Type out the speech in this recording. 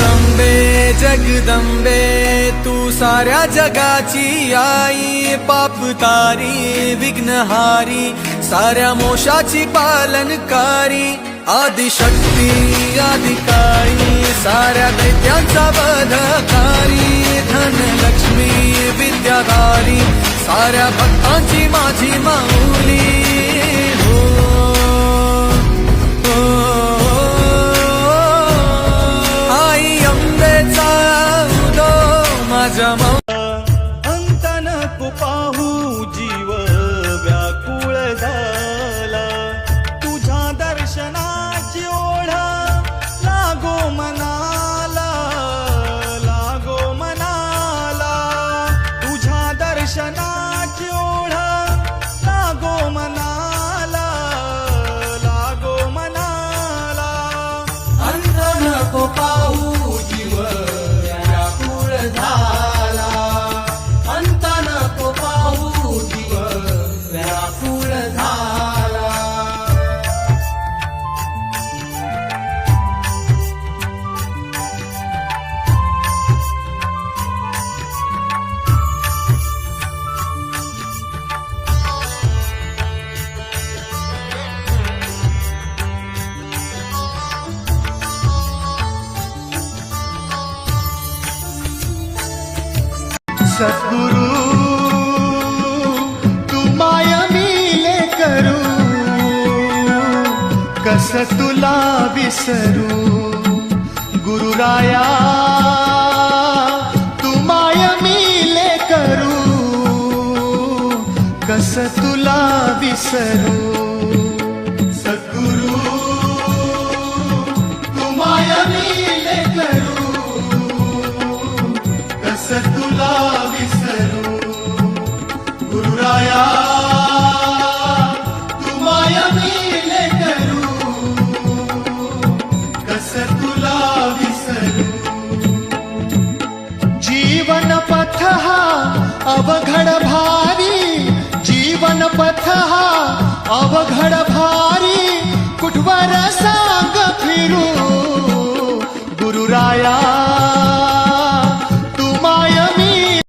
अंबे जगदंबे तू साऱ्या जगाची आई, पाप तारी विघ्नहारी साऱ्या मोशाची पालनकारी, आदिशक्ती आदिकाळी साऱ्या दैत्यांचा वधकारी, धनलक्ष्मी विद्याधारी साऱ्या भक्तांची माझी माऊली। आई अंबेचा उदो माझ्या अंत नको पाहू जीव व्याकुळ झाला, तुझ्या दर्शनाची ओढा लागो मनाला, लागो मनाला, तुझ्या दर्शनाची ओढा लागो मनाला, लागो मनाला। अंत नको पाहू जीव व्याकुळ झाला, अंत नको पाहू जीव व्याकुळ झाला। सद्गुरु तू माय मिले करू, कस तुला विसरू, गुरुराया तू माय मिले करू, कस तुला विसरू। सद्गुरु तू माय मिले करू, कस तुला विसरू, गुरुराया तू माया मिले करू, कस तुला विसरू। जीवन पथ हा अवघड भारी, जीवन पथ हा अवघड भारी, कुठवर सांग फिरू, गुरुराया